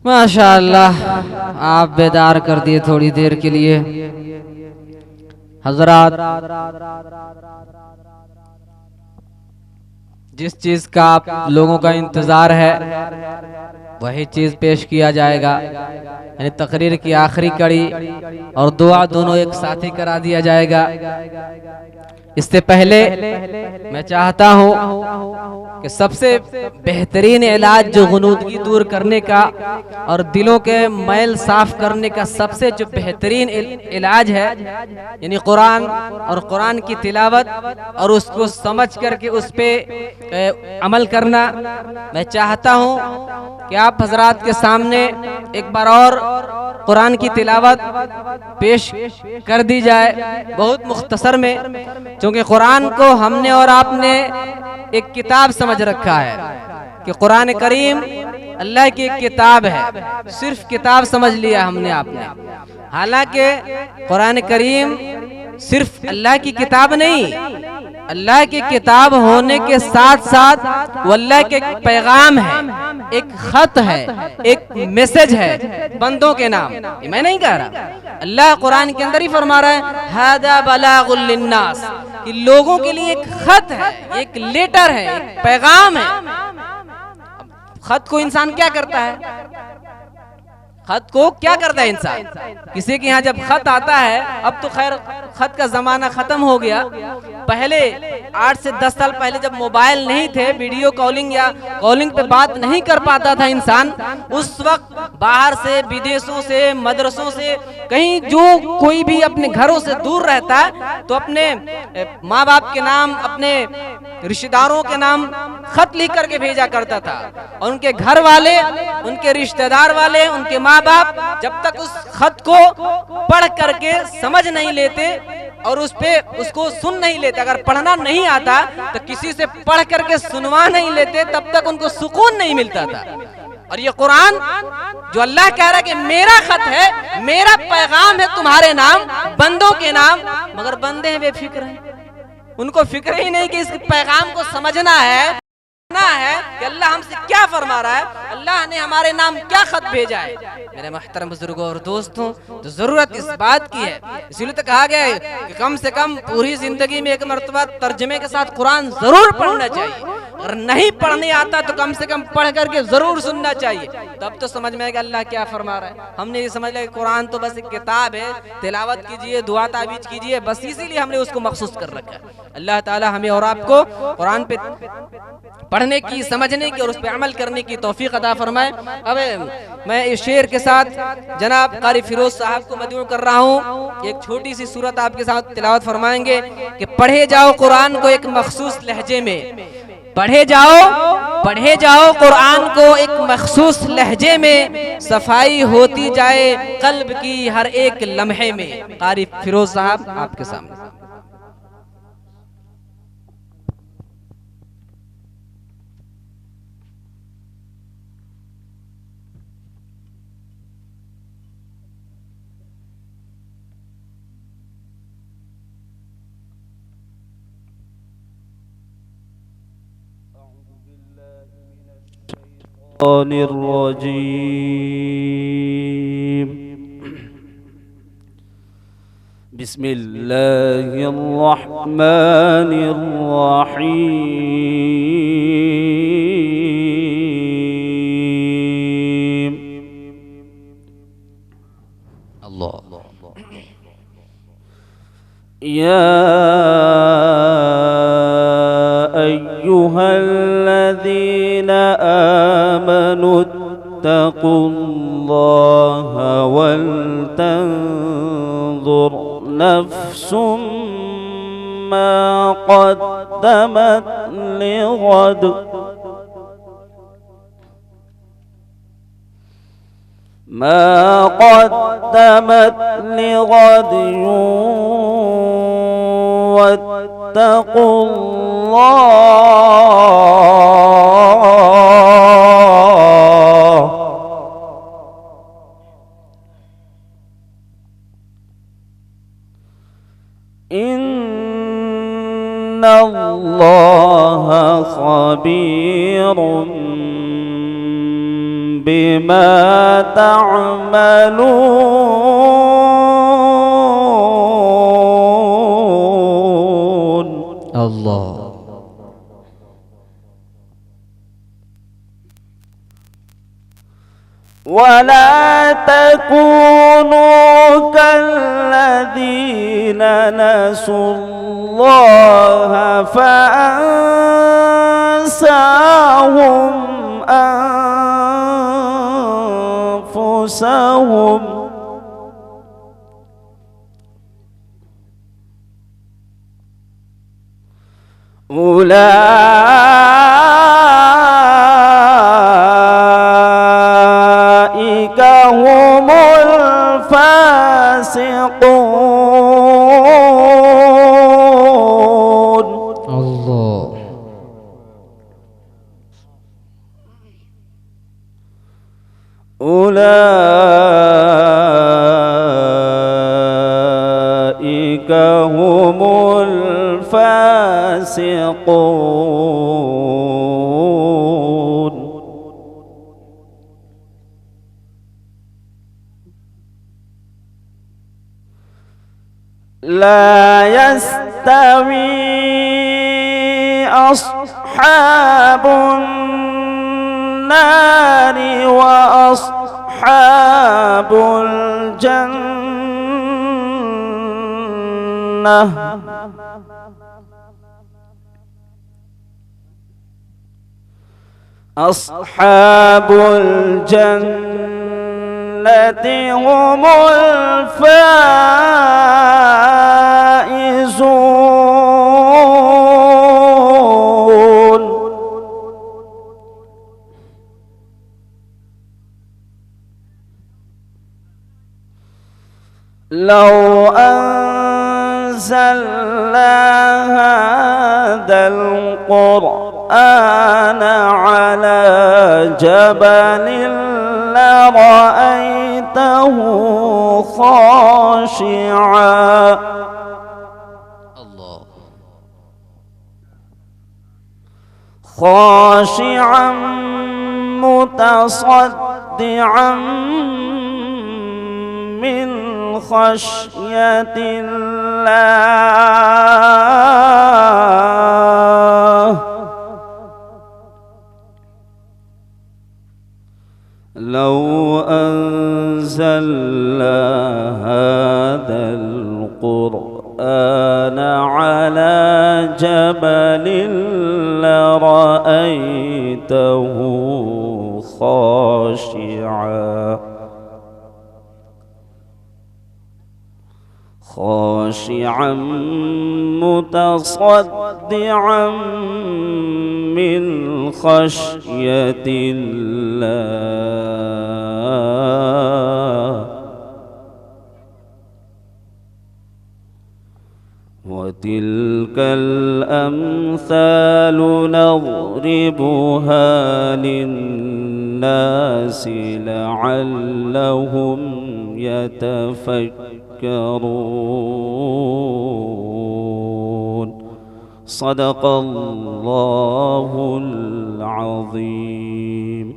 माशाअल्लाह, आप बेदार कर दिए थोड़ी देर के लिए। हजरात, जिस चीज का आप लोगों का इंतजार है वही चीज पेश किया जाएगा, यानी तकरीर की आखिरी कड़ी और दुआ दोनों एक साथ ही करा दिया जाएगा। इससे पहले मैं चाहता हूं कि सबसे बेहतरीन इलाज जो गुनूदगी दूर करने का और दिलों के मैल साफ करने का सबसे जो बेहतरीन इलाज है, यानी कुरान और कुरान की तिलावत और उसको समझ करके उस पे अमल करना। मैं चाहता हूं कि आप हजरात के सामने एक बार और कुरान की तिलावत पेश कर दी जाए, बहुत मुख्तसर में, क्योंकि कुरान को हमने और आपने एक किताब समझ रखा है कि कुरान करीम अल्लाह की एक किताब है, सिर्फ किताब समझ लिया हमने आपने। हालांकि कुरान करीम सिर्फ अल्लाह की किताब नहीं, अल्लाह की किताब होने के साथ साथ वो अल्लाह के एक पैगाम है, एक खत है, एक मैसेज है बंदों के नाम। मैं नहीं कह रहा, अल्लाह कुरान के अंदर ही फरमा रहा है हादा बलागुल लिन्नास, कि लोगों के लिए एक खत है, एक लेटर है, एक पैगाम है। खत को इंसान क्या करता है? खत को क्या करता है इंसान? किसी के यहाँ जब खत आता है, अब तो खैर खत का जमाना खत्म हो गया, पहले 8 से 10 साल पहले जब मोबाइल नहीं थे, वीडियो कॉलिंग या कॉलिंग पे बात नहीं कर पाता था इंसान, उस वक्त बाहर से, विदेशों से, मदरसों से, कहीं जो कोई भी अपने घरों से दूर रहता है तो अपने माँ बाप के नाम, अपने रिश्तेदारों के नाम खत लिख करके भेजा करता था, और उनके घर वाले, उनके रिश्तेदार वाले, उनके माँ बाप जब तक उस खत को पढ़ करके समझ नहीं लेते और उस पे उसको सुन नहीं लेते, अगर पढ़ना नहीं आता तो किसी से पढ़ करके सुनवा नहीं लेते, तब तक उनको सुकून नहीं मिलता था। और ये कुरान जो अल्लाह कह रहा है कि मेरा खत है, मेरा पैगाम है तुम्हारे नाम, बंदों के नाम, मगर बंदे हैं बेफिक्र हैं, उनको फिक्र ही नहीं कि इस पैगाम को समझना है कि अल्लाह हमसे क्या फरमा रहा है, अल्लाह ने हमारे नाम क्या खत भेजा है। मेरे मोहतरम बुजुर्गों और दोस्तों, तो जरूरत इस बात की है, इसीलिए तो कहा गया है कि कम से कम पूरी जिंदगी में एक मर्तबा तर्जमे के साथ कुरान जरूर पढ़ना चाहिए। अगर नहीं पढ़ने आता तो कम से कम पढ़ करके जरूर सुनना चाहिए, तब तो समझ में आएगा अल्लाह क्या फरमा रहा है। हमने ये समझ लिया कि कुरान तो बस एक किताब है, तिलावत कीजिए, दुआ ताबीज कीजिए, बस इसीलिए हमने उसको मखसूस कर रखा है। अल्लाह ताला हमें और आपको कुरान पे पढ़ने की, समझने की और उस पर अमल करने की तौफीक अता फरमाए। अब मैं इस शेर के साथ जनाब कारी फिरोज साहब को मदऊ कर रहा हूँ, एक छोटी सी सूरत आपके साथ तिलावत फरमाएंगे कि पढ़े जाओ कुरान को एक मखसूस लहजे में, पढ़े जाओ कुरान को एक मखसूस लहजे में, सफाई होती जाए कल्ब की हर एक लम्हे में। कारी फिरोज साहब आपके सामने। الرجيم بسم الله الرحمن الرحيم الله يا أيها الذين آمنوا اتقوا الله ولتنظر نفس ما قدمت لغد واتقوا الله إن الله خبير بما تعملون. الله. ولا تكونوا كالذين نسوا الله فأنساهم أنفسهم. أولئك هم الفاسقون. الله. أولئك هم الفاسقون. لا يستوي أصحاب النار وأصحاب الجنة. أصحاب الجنة هم الفائزون. لو أنزلنا هذا القرآن على جبل لرأيته خاشعا الله. خاشعا متصدعا من خشية الله. لو أنزلنا هذا القرآن على جبل لرأيته خاشعا متصدعا من خشية الله. وتلك الأمثال نضربها للناس لعلهم يتفكرون. صدق الله العظيم.